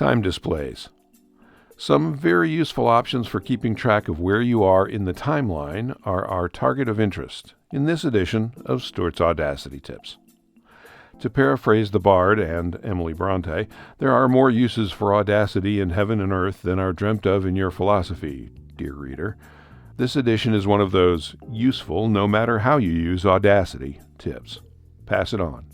Time displays. Some very useful options for keeping track of where you are in the timeline are our target of interest in this edition of Stuart's Audacity Tips. To paraphrase the Bard and Emily Bronte, there are more uses for Audacity in heaven and earth than are dreamt of in your philosophy, dear reader. This edition is one of those useful, no matter how you use Audacity, tips. Pass it on.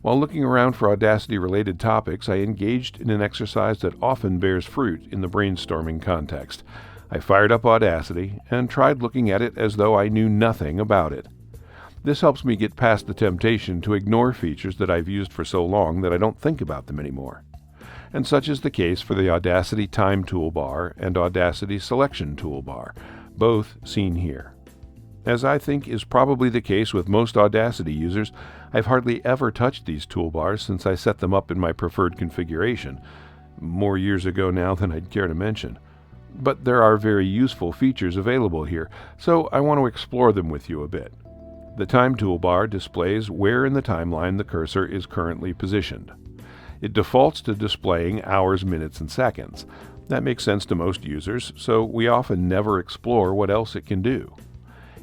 While looking around for Audacity-related topics, I engaged in an exercise that often bears fruit in the brainstorming context. I fired up Audacity and tried looking at it as though I knew nothing about it. This helps me get past the temptation to ignore features that I've used for so long that I don't think about them anymore. And such is the case for the Audacity Time Toolbar and Audacity Selection Toolbar, both seen here. As I think is probably the case with most Audacity users, I've hardly ever touched these toolbars since I set them up in my preferred configuration, more years ago now than I'd care to mention. But there are very useful features available here, so I want to explore them with you a bit. The Time Toolbar displays where in the timeline the cursor is currently positioned. It defaults to displaying hours, minutes, and seconds. That makes sense to most users, so we often never explore what else it can do.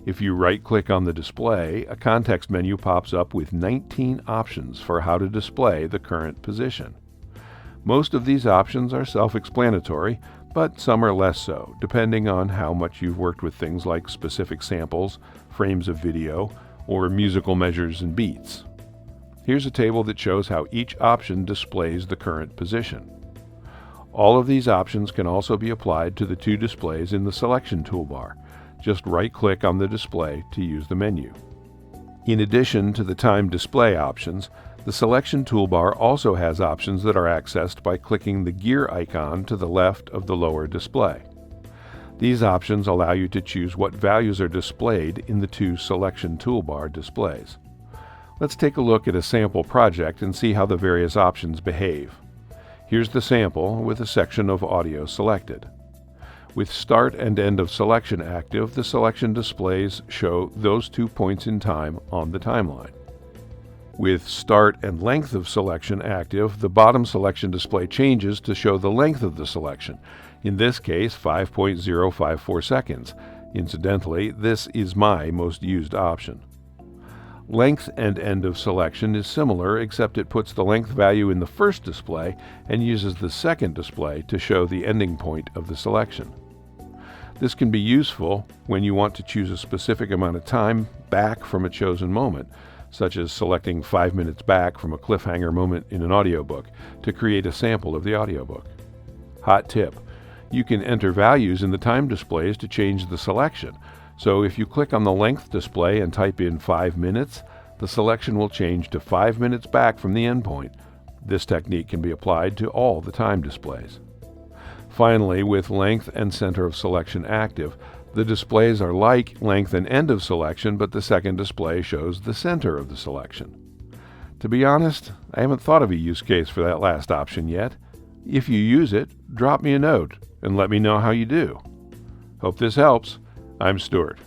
If you right-click on the display, a context menu pops up with 19 options for how to display the current position. Most of these options are self-explanatory, but some are less so, depending on how much you've worked with things like specific samples, frames of video, or musical measures and beats. Here's a table that shows how each option displays the current position. All of these options can also be applied to the two displays in the Selection Toolbar. Just right-click on the display to use the menu. In addition to the time display options, the Selection Toolbar also has options that are accessed by clicking the gear icon to the left of the lower display. These options allow you to choose what values are displayed in the two Selection Toolbar displays. Let's take a look at a sample project and see how the various options behave. Here's the sample with a section of audio selected. With start and end of selection active, the selection displays show those 2 points in time on the timeline. With start and length of selection active, the bottom selection display changes to show the length of the selection, in this case 5.054 seconds. Incidentally, this is my most used option. Length and end of selection is similar, except it puts the length value in the first display and uses the second display to show the ending point of the selection. This can be useful when you want to choose a specific amount of time back from a chosen moment, such as selecting 5 minutes back from a cliffhanger moment in an audiobook to create a sample of the audiobook. Hot tip: you can enter values in the time displays to change the selection. So if you click on the length display and type in 5 minutes, the selection will change to 5 minutes back from the endpoint. This technique can be applied to all the time displays. Finally, with length and center of selection active, the displays are like length and end of selection, but the second display shows the center of the selection. To be honest, I haven't thought of a use case for that last option yet. If you use it, drop me a note and let me know how you do. Hope this helps. I'm Stuart.